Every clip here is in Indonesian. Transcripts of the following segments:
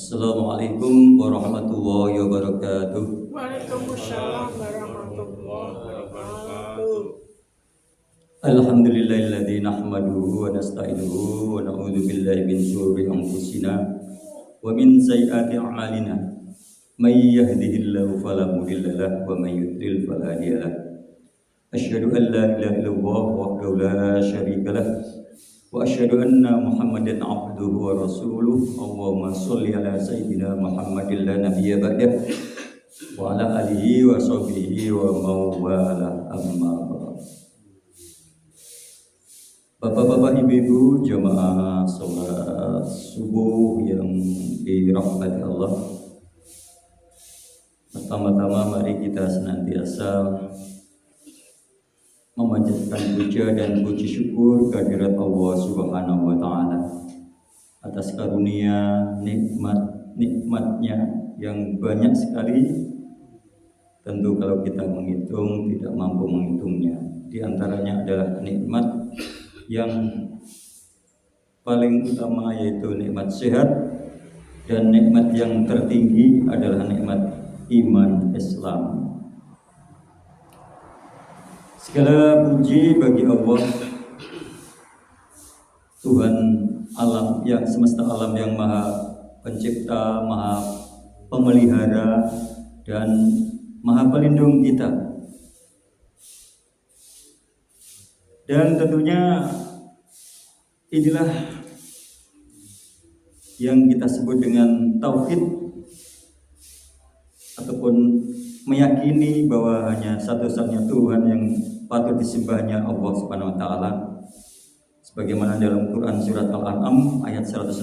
Assalamualaikum warahmatullahi wabarakatuh. Waalaikumsalam warahmatullahi wabarakatuh. Alhamdulillahilladzi nahmaduhu wa nasta'inuhu wa na'udzu billahi min syururi anfusina wa min sayyiati a'malina. May yahdihillahu fala mudilla lahu wa may yudlil fala hadiya lahu. Asyhadu an la ilaha illallah wahdahu la syarika lahu wa asyhadu anna Muhammadan abduhu wa rasuluh. Allahumma sholli ala sayyidina Muhammadin la nabiyya ba'dah wa ala alihi wa sahbihi wa mawala amma ba'd. Bapak-bapak, ibu-ibu, jamaah salat subuh yang dirahmati Allah. Pertama-tama mari kita senantiasa memanjatkan puja dan puji syukur kehadirat Allah Subhanahu wa taala atas karunia nikmatnya yang banyak sekali. Tentu kalau kita menghitung tidak mampu menghitungnya. Di antaranya adalah nikmat yang paling utama, yaitu nikmat sehat, dan nikmat yang tertinggi adalah nikmat iman Islam. Segala puji bagi Allah, Tuhan alam yang semesta alam, yang maha pencipta, maha pemelihara, dan maha pelindung kita. Dan tentunya inilah yang kita sebut dengan tauhid, ataupun meyakini bahwa hanya satu-satunya Tuhan yang patut disembahnya, Allah Subhanahu wa taala. Sebagaimana dalam Quran surat Al-An'am ayat 162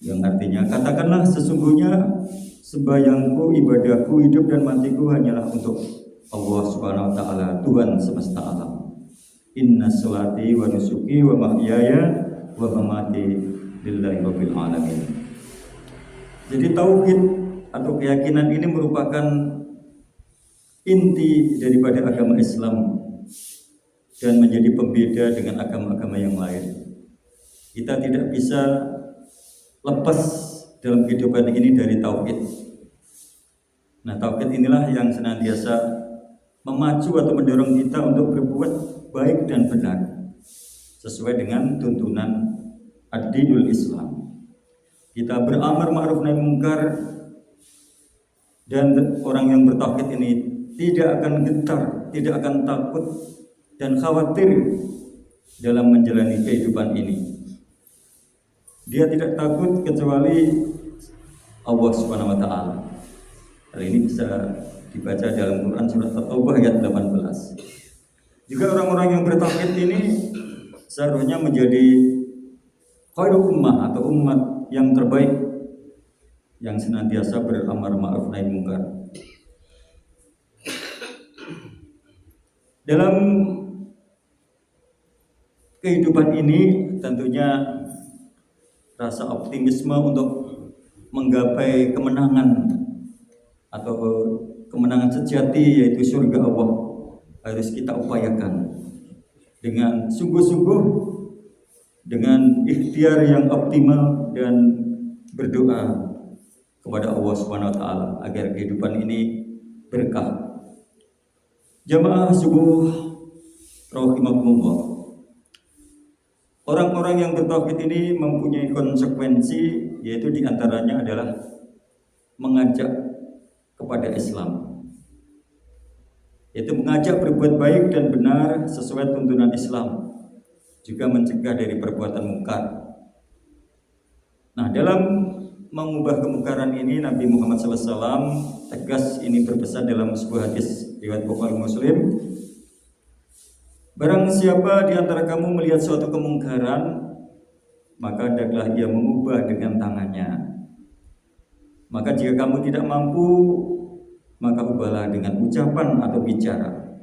yang artinya, katakanlah sesungguhnya sembahyangku, ibadahku, hidup dan matiku hanyalah untuk Allah Subhanahu wa taala, Tuhan semesta alam. Inna sholati wa nusuki wa mahyaya wa mamati lillahi rabbil alamin. Jadi tauhid atau keyakinan ini merupakan inti daripada agama Islam dan menjadi pembeda dengan agama-agama yang lain. Kita tidak bisa lepas dalam kehidupan ini dari tauhid. Nah, tauhid inilah yang senantiasa memacu atau mendorong kita untuk berbuat baik dan benar sesuai dengan tuntunan ad-dinul Islam. Kita beramar ma'ruf nahi mungkar, dan orang yang bertauhid ini tidak akan gentar, tidak akan takut dan khawatir dalam menjalani kehidupan ini. Dia tidak takut kecuali Allah Subhanahu wa taala. Hal ini bisa dibaca dalam Quran surat At-Taubah ayat 18. Juga orang-orang yang bertauhid ini seharusnya menjadi khairul ummah atau umat yang terbaik, yang senantiasa beramar ma'ruf nahi mungkar. Dalam kehidupan ini tentunya rasa optimisme untuk menggapai kemenangan atau kemenangan sejati, yaitu surga Allah, harus kita upayakan dengan sungguh-sungguh, dengan ikhtiar yang optimal, dan berdoa kepada Allah Subhanahu wa taala agar kehidupan ini berkah. Jamaah subuh rahimakumullah. Orang-orang yang bertauhid ini mempunyai konsekuensi, yaitu diantaranya adalah mengajak kepada Islam, yaitu mengajak berbuat baik dan benar sesuai tuntunan Islam, juga mencegah dari perbuatan mungkar. Nah, dalam mengubah kemungkaran ini, Nabi Muhammad SAW tegas ini berpesan dalam sebuah hadis riwayat Bukhari Muslim, barang siapa di antara kamu melihat suatu kemungkaran, maka hendaklah ia mengubah dengan tangannya. Maka jika kamu tidak mampu, maka ubahlah dengan ucapan atau bicara.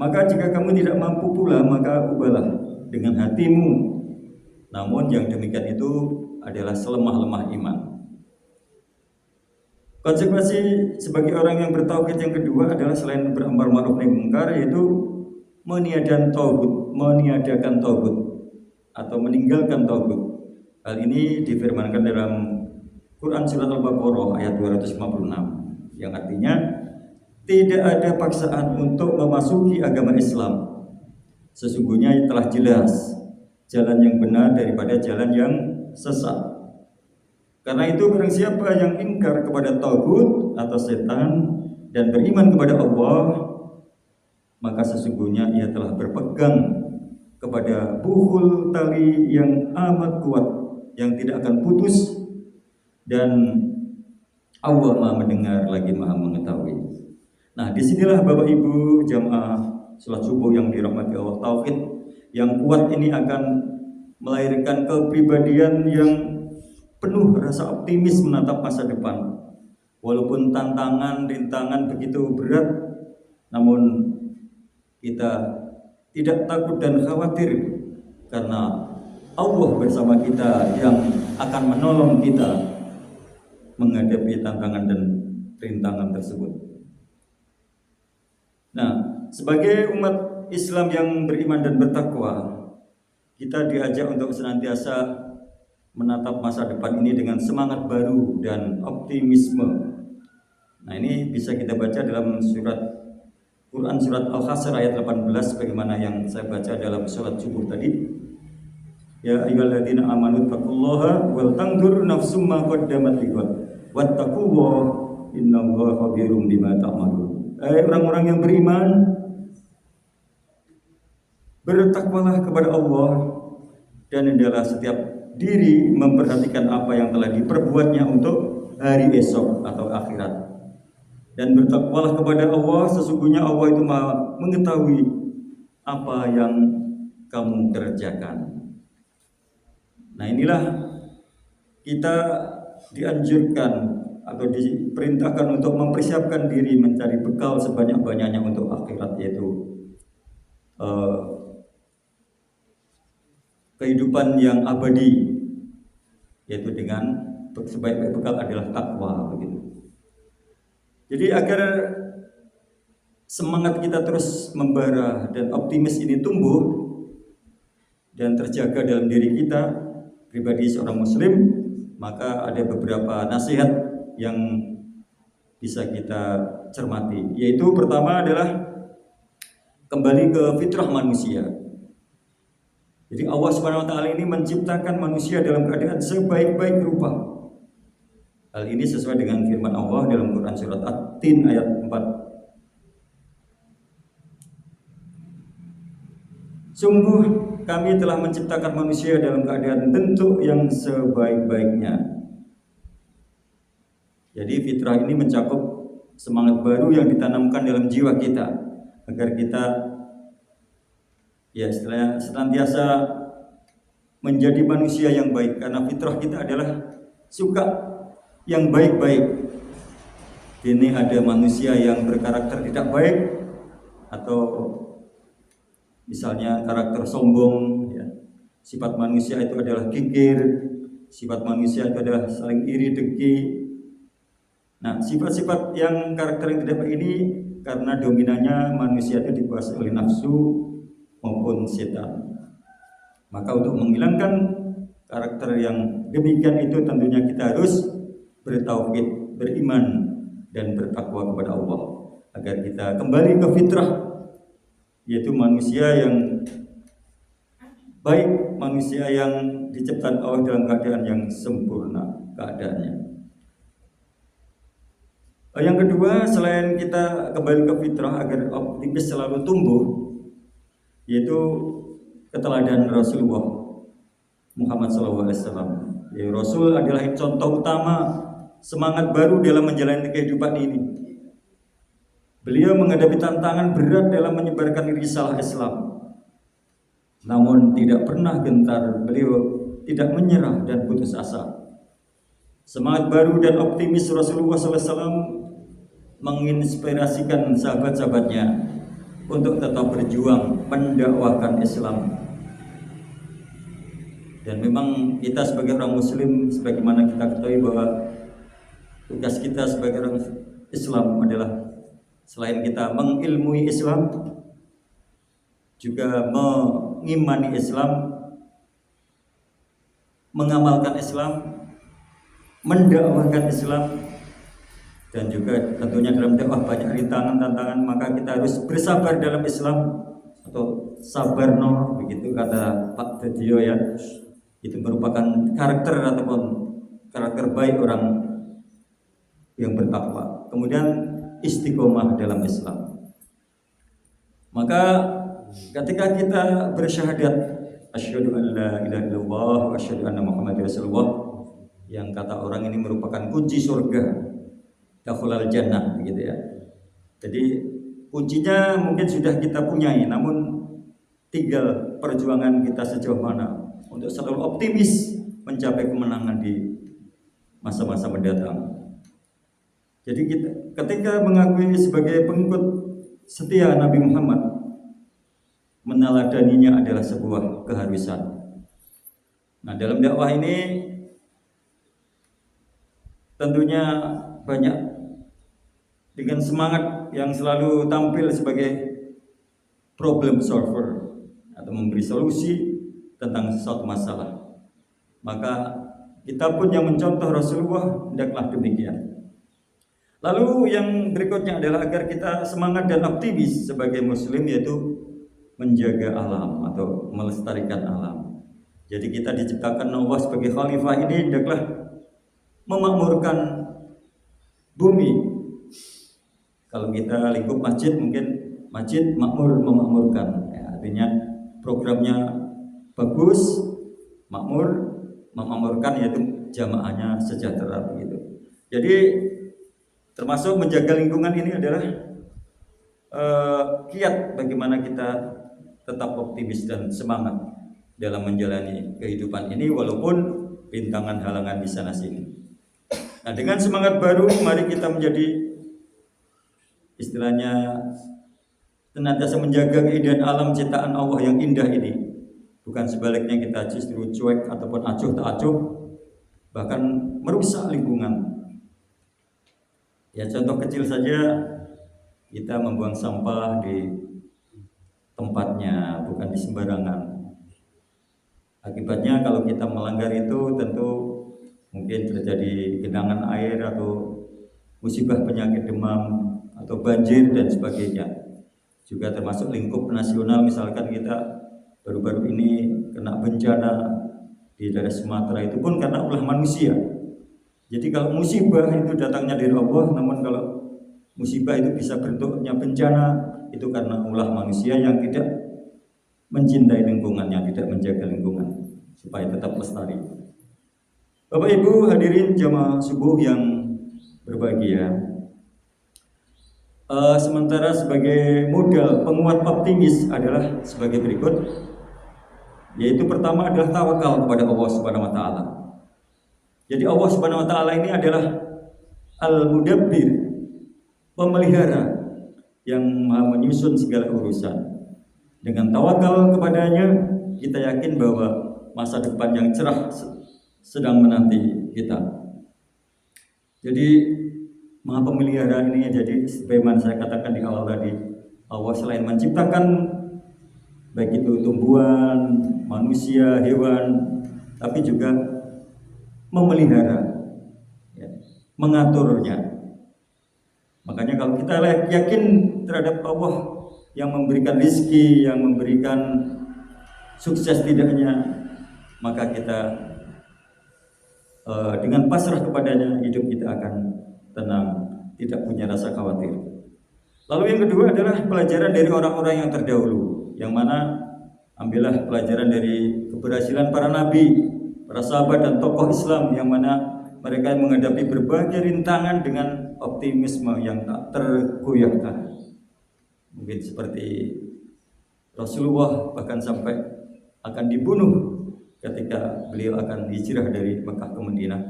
Maka jika kamu tidak mampu pula, maka ubahlah dengan hatimu. Namun yang demikian itu adalah selemah-lemah iman. Konsekuensi sebagai orang yang bertauhid yang kedua adalah selain beramar ma'ruf nahi mungkar, yaitu meniadakan tauhid atau meninggalkan tauhid, Hal ini difirmankan dalam Quran surat Al-Baqarah ayat 256 yang artinya tidak ada paksaan untuk memasuki agama Islam. Sesungguhnya telah jelas jalan yang benar daripada jalan yang sesat. Karena itu barang siapa yang ingkar kepada tagut atau setan dan beriman kepada Allah, maka sesungguhnya ia telah berpegang kepada buhul tali yang amat kuat yang tidak akan putus, dan Allah Maha mendengar lagi Maha mengetahui. Nah, disinilah Bapak Ibu jamaah salat subuh yang dirahmati Allah, tauhid yang kuat ini akan melahirkan kepribadian yang penuh rasa optimis menatap masa depan. Walaupun tantangan, rintangan begitu berat, namun kita tidak takut dan khawatir karena Allah bersama kita yang akan menolong kita menghadapi tantangan dan rintangan tersebut. Nah, sebagai umat Islam yang beriman dan bertakwa, kita diajak untuk senantiasa menatap masa depan ini dengan semangat baru dan optimisme. Nah, ini bisa kita baca dalam Quran surat Al-Hasr ayat 18 bagaimana yang saya baca dalam salat subuh tadi. Ya ayyuhalladzina amanu taqullaha wal tanzur nafsum ma qaddamat lighad wattaqullaha innallaha khabirum bima ta'malun. Orang-orang yang beriman, bertakwalah kepada Allah dan hendaklah setiap diri memperhatikan apa yang telah diperbuatnya untuk hari esok atau akhirat. Dan bertakwalah kepada Allah, sesungguhnya Allah itu Maha mengetahui apa yang kamu kerjakan. Nah, inilah kita dianjurkan atau diperintahkan untuk mempersiapkan diri mencari bekal sebanyak-banyaknya untuk akhirat, yaitu kehidupan yang abadi, yaitu dengan sebaik-baik bekal adalah takwa begitu. Jadi agar semangat kita terus membara dan optimis ini tumbuh dan terjaga dalam diri kita pribadi seorang muslim, maka ada beberapa nasihat yang bisa kita cermati, yaitu pertama adalah kembali ke fitrah manusia. Jadi Allah Subhanahu wa taala ini menciptakan manusia dalam keadaan sebaik-baik rupa. Hal ini sesuai dengan firman Allah dalam Quran surat At-Tin ayat 4. Sungguh kami telah menciptakan manusia dalam keadaan bentuk yang sebaik-baiknya. Jadi fitrah ini mencakup semangat baru yang ditanamkan dalam jiwa kita agar kita ya istilahnya senantiasa menjadi manusia yang baik, karena fitrah kita adalah suka yang baik-baik. Ini ada manusia yang berkarakter tidak baik atau misalnya karakter sombong ya. Sifat manusia itu adalah kikir, sifat manusia itu adalah saling iri dengki. Nah, sifat-sifat yang karakter yang tidak baik ini karena dominannya manusia itu dikuasai oleh nafsu maupun setan. Maka untuk menghilangkan karakter yang demikian itu tentunya kita harus bertauhid, beriman dan bertakwa kepada Allah agar kita kembali ke fitrah, yaitu manusia yang baik, manusia yang diciptakan Allah dalam keadaan yang sempurna keadaannya. Yang kedua, selain kita kembali ke fitrah agar optimis selalu tumbuh, yaitu keteladanan Rasulullah Muhammad SAW. Ya, Rasul adalah contoh utama semangat baru dalam menjalani kehidupan ini. Beliau menghadapi tantangan berat dalam menyebarkan risalah Islam, namun tidak pernah gentar. Beliau tidak menyerah dan putus asa. Semangat baru dan optimis Rasulullah SAW menginspirasikan sahabat-sahabatnya untuk tetap berjuang mendakwahkan Islam. Dan memang kita sebagai orang muslim, sebagaimana kita ketahui bahwa tugas kita sebagai orang Islam adalah selain kita mengilmui Islam, juga mengimani Islam, mengamalkan Islam, mendakwahkan Islam, dan juga tentunya dalam dakwah banyak rintangan tantangan, maka kita harus bersabar dalam Islam, atau sabar no, begitu kata Pak Tedio ya. Itu merupakan karakter ataupun karakter baik orang yang bertakwa. Kemudian istiqomah dalam Islam. Maka ketika kita bersyahadat asyhadu an la ilaha illallah wa asyhadu anna muhammadar rasulullah, yang kata orang ini merupakan kunci surga, dakhulal jannah begitu ya. Jadi kuncinya mungkin sudah kita punyai, namun tinggal perjuangan kita sejauh mana untuk selalu optimis mencapai kemenangan di masa-masa mendatang. Jadi kita ketika mengakui sebagai pengikut setia Nabi Muhammad, meneladaninya adalah sebuah keharusan. Nah, dalam dakwah ini tentunya banyak dengan semangat yang selalu tampil sebagai problem solver atau memberi solusi tentang sesuatu masalah. Maka kita pun yang mencontoh Rasulullah hendaklah demikian. Lalu yang berikutnya adalah agar kita semangat dan optimis sebagai muslim, yaitu menjaga alam atau melestarikan alam. Jadi kita diciptakan Allah sebagai khalifah ini hendaklah memakmurkan bumi. Kalau kita lingkup masjid, mungkin masjid memakmurkan ya, artinya programnya bagus, makmur, memakmurkan, yaitu jamaahnya sejahtera begitu. Jadi termasuk menjaga lingkungan ini adalah kiat bagaimana kita tetap optimis dan semangat dalam menjalani kehidupan ini walaupun rintangan halangan di sana sini. Nah, dengan semangat baru mari kita menjadi istilahnya senantiasa menjaga keindahan alam ciptaan Allah yang indah ini. Bukan sebaliknya kita justru cuek ataupun acuh tak acuh, bahkan merusak lingkungan. Ya, contoh kecil saja, kita membuang sampah di tempatnya, bukan di sembarangan. Akibatnya kalau kita melanggar itu tentu mungkin terjadi genangan air atau musibah penyakit demam atau banjir dan sebagainya. Juga termasuk lingkup nasional, misalkan kita baru-baru ini kena bencana di daerah Sumatera, itu pun karena ulah manusia. Jadi kalau musibah itu datangnya dari Allah, namun kalau musibah itu bisa bentuknya bencana, itu karena ulah manusia yang tidak mencintai lingkungannya, tidak menjaga lingkungan supaya tetap lestari. Bapak Ibu hadirin jamaah subuh yang berbahagia, sementara sebagai modal penguat optimis adalah sebagai berikut, yaitu pertama adalah tawakal kepada Allah Subhanahu wa taala. Jadi Allah Subhanahu wa taala ini adalah Al-Mudabbir, pemelihara yang Maha menyusun segala urusan. Dengan tawakal kepadanya, kita yakin bahwa masa depan yang cerah sedang menanti kita. Jadi Maha pemelihara ini, jadi sebagaimana saya katakan di awal tadi, Allah selain menciptakan baik itu tumbuhan, manusia, hewan, tapi juga memelihara, ya, mengaturnya. Makanya kalau kita yakin terhadap Allah yang memberikan rezeki, yang memberikan sukses tidaknya, maka kita dengan pasrah kepadanya, hidup kita akan tenang, tidak punya rasa khawatir. Lalu yang kedua adalah pelajaran dari orang-orang yang terdahulu, yang mana ambillah pelajaran dari keberhasilan para nabi, para sahabat dan tokoh Islam, yang mana mereka menghadapi berbagai rintangan dengan optimisme yang tak tergoyahkan. Mungkin seperti Rasulullah bahkan sampai akan dibunuh ketika beliau akan hijrah dari Mekah ke Madinah.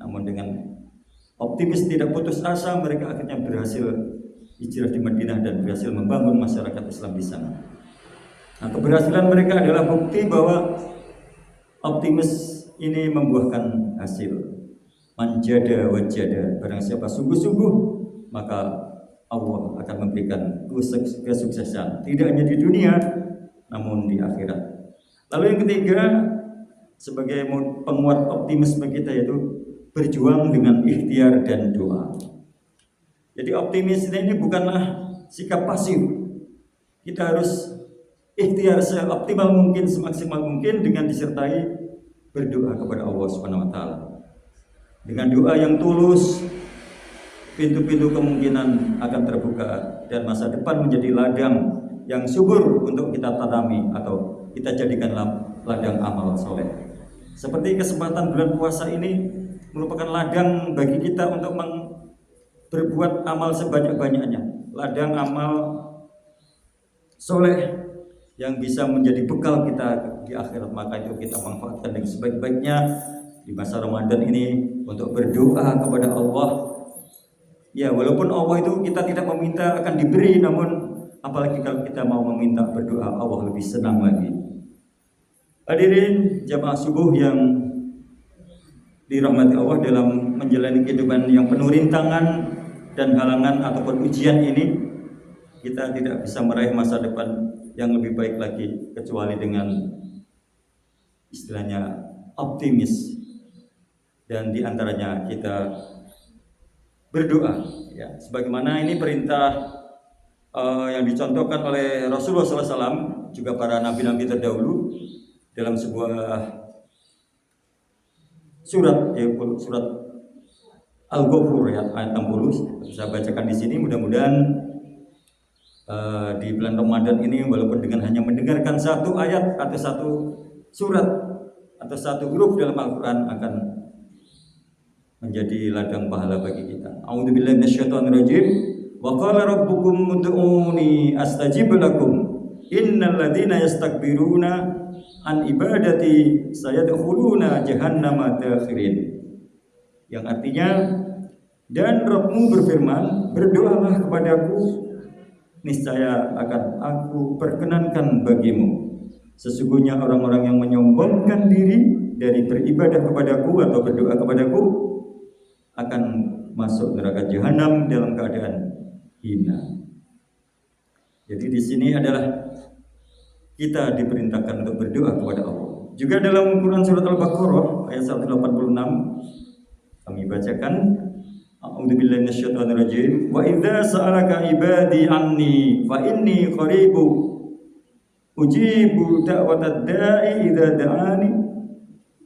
Namun dengan optimis tidak putus asa, mereka akhirnya berhasil hijrah di Madinah dan berhasil membangun masyarakat Islam di sana. Nah, keberhasilan mereka adalah bukti bahwa optimis ini membuahkan hasil. Manjada wajada, barang siapa sungguh-sungguh, maka Allah akan memberikan kesuksesan, tidak hanya di dunia namun di akhirat. Lalu yang ketiga, sebagai penguat optimisme kita, yaitu berjuang dengan ikhtiar dan doa. Jadi optimisme ini bukanlah sikap pasif. Kita harus ikhtiar seoptimal mungkin, semaksimal mungkin dengan disertai berdoa kepada Allah Subhanahu wa taala. Dengan doa yang tulus, pintu-pintu kemungkinan akan terbuka dan masa depan menjadi ladang yang subur untuk kita tanami atau kita jadikan ladang amal soleh. Seperti kesempatan bulan puasa ini merupakan ladang bagi kita untuk berbuat amal sebanyak-banyaknya, ladang amal soleh yang bisa menjadi bekal kita di akhirat. Maka itu kita manfaatkan dengan sebaik-baiknya di masa Ramadan ini untuk berdoa kepada Allah. Ya, walaupun Allah itu kita tidak meminta akan diberi, namun apalagi kalau kita mau meminta berdoa, Allah lebih senang lagi. Hadirin jamaah subuh yang dirahmati Allah, dalam menjalani kehidupan yang penuh rintangan dan halangan ataupun ujian ini, kita tidak bisa meraih masa depan yang lebih baik lagi kecuali dengan istilahnya optimis, dan diantaranya kita berdoa. Ya, sebagaimana ini perintah yang dicontohkan oleh Rasulullah SAW, juga para nabi-nabi terdahulu dalam sebuah surat, yaitu surat Al-Ghafur ayat 60. Saya bacakan di sini, mudah-mudahan di bulan Ramadan ini, walaupun dengan hanya mendengarkan satu ayat atau satu surat atau satu huruf dalam Al-Quran, akan menjadi ladang pahala bagi kita. A'udzubillahi minasyaitonirrajim. Wa qala rabbukum ud'uni astajib lakum. Innal ladzina yastakbiruna an ibadati sayadkhuluna jahannama dakhirin. Yang artinya, dan Rabbmu berfirman, berdoalah kepadaku, niscaya akan aku perkenankan bagimu. Sesungguhnya orang-orang yang menyombongkan diri dari beribadah kepadaku atau berdoa kepadaku akan masuk neraka jahanam dalam keadaan hina. Jadi di sini adalah kita diperintahkan untuk berdoa kepada Allah. Juga dalam Quran surat Al-Baqarah ayat 186 kami bacakan, A'udzubillahi minasyaitonirrajim. Wa idza sa'alaka ibadi anni fa inni qaribu ujibu da'watad da'i idza da'ani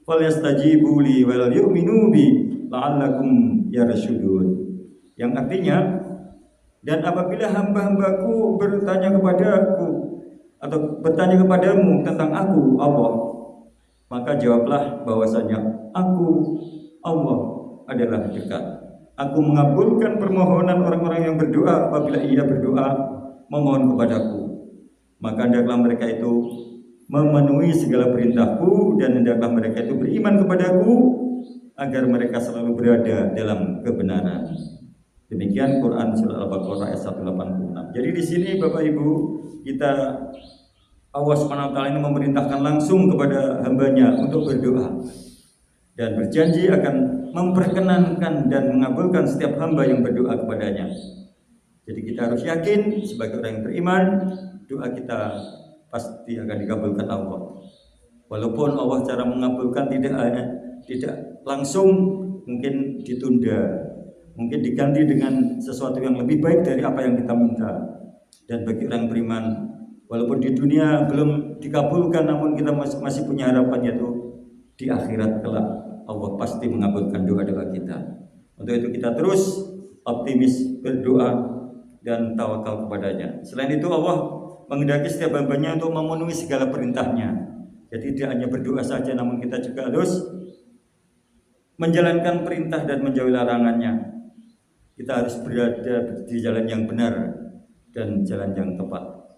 falyastajibu li wal yu'minu bi la'allakum yarshudun. Yang artinya, dan apabila hamba-hambaku bertanya kepadaku atau bertanya kepadamu tentang aku Allah, maka jawablah bahwasanya aku Allah adalah dekat. Aku mengabulkan permohonan orang-orang yang berdoa apabila ia berdoa memohon kepadaku. Maka hendaklah mereka itu memenuhi segala perintahku, dan hendaklah mereka itu beriman kepadaku agar mereka selalu berada dalam kebenaran. Demikian Quran surah Al-Baqarah ayat 186. Jadi di sini Bapak Ibu, kita Allah SWT ini memerintahkan langsung kepada hambanya untuk berdoa dan berjanji akan memperkenankan dan mengabulkan setiap hamba yang berdoa kepadanya. Jadi kita harus yakin sebagai orang yang beriman, doa kita pasti akan dikabulkan Allah. Walaupun Allah cara mengabulkan tidak langsung, mungkin ditunda, mungkin diganti dengan sesuatu yang lebih baik dari apa yang kita minta. Dan bagi orang beriman, walaupun di dunia belum dikabulkan, namun kita masih punya harapan, yaitu di akhirat kelak Allah pasti mengabulkan doa-doa kita. Untuk itu kita terus optimis, berdoa dan tawakal kepadanya. Selain itu, Allah menghendaki setiap hambanya untuk memenuhi segala perintahnya. Jadi tidak hanya berdoa saja, namun kita juga harus menjalankan perintah dan menjauhi larangannya. Kita harus berada di jalan yang benar dan jalan yang tepat.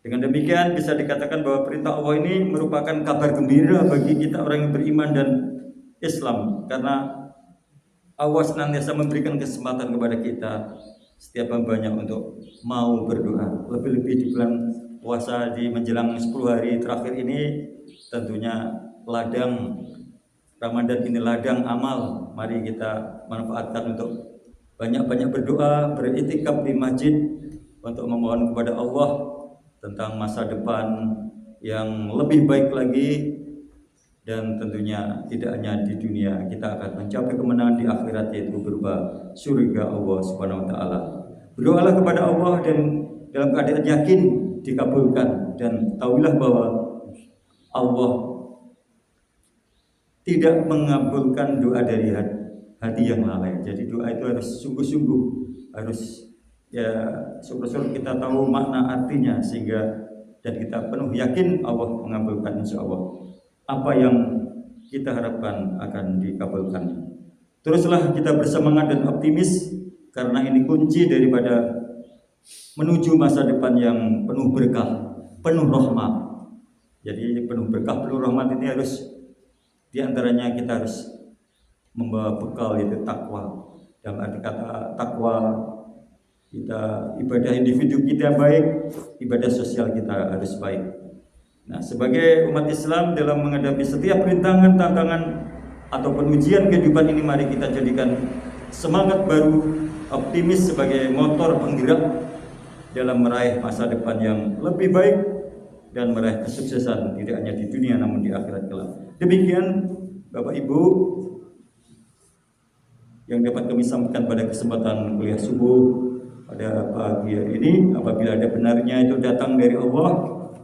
Dengan demikian bisa dikatakan bahwa perintah Allah ini merupakan kabar gembira bagi kita orang yang beriman dan Islam, karena Allah senantiasa memberikan kesempatan kepada kita setiap hambanya untuk mau berdoa. Lebih-lebih di bulan puasa, di menjelang 10 hari terakhir ini, tentunya ladang Ramadan ini ladang amal. Mari kita manfaatkan untuk banyak-banyak berdoa, beriktikaf di masjid untuk memohon kepada Allah tentang masa depan yang lebih baik lagi dan tentunya tidak hanya di dunia, kita akan mencapai kemenangan di akhirat, yaitu berupa surga Allah Subhanahu wa taala. Berdoalah kepada Allah dan dalam keadaan yakin dikabulkan, dan tahuilah bahwa Allah tidak mengabulkan doa dari hati yang lalai. Jadi doa itu harus sungguh-sungguh, harus ya syukur-syukur kita tahu makna artinya, sehingga dan kita penuh yakin Allah mengabulkan, insya Allah apa yang kita harapkan akan dikabulkan. Teruslah kita bersemangat dan optimis, karena ini kunci daripada menuju masa depan yang penuh berkah, penuh rahmat. Jadi penuh berkah, penuh rahmat ini harus diantaranya kita harus membawa bekal, yaitu takwa. Dalam arti kata takwa, kita ibadah individu kita baik, ibadah sosial kita harus baik. Nah, sebagai umat Islam dalam menghadapi setiap rintangan, tantangan ataupun ujian kehidupan ini, mari kita jadikan semangat baru, optimis sebagai motor penggerak dalam meraih masa depan yang lebih baik dan meraih kesuksesan tidak hanya di dunia namun di akhirat kelak. Demikian Bapak Ibu yang dapat kami sampaikan pada kesempatan kuliah subuh pada pagi hari ini. Apabila ada benarnya itu datang dari Allah,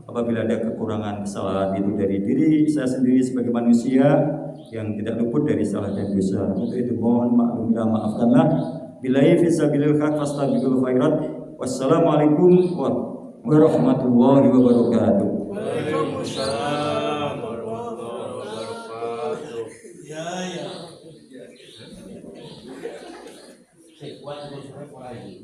apabila ada kekurangan kesalahan itu dari diri saya sendiri sebagai manusia yang tidak luput dari salah dan dosa. Untuk itu mohon maklum dan maafkanlah. Billahi fi sabilil haq fastabiqul khairat. Wassalamualaikum warahmatullahi wabarakatuh. Waalaikumsalam warahmatullahi wabarakatuh. Ya. Sequan terus lagi.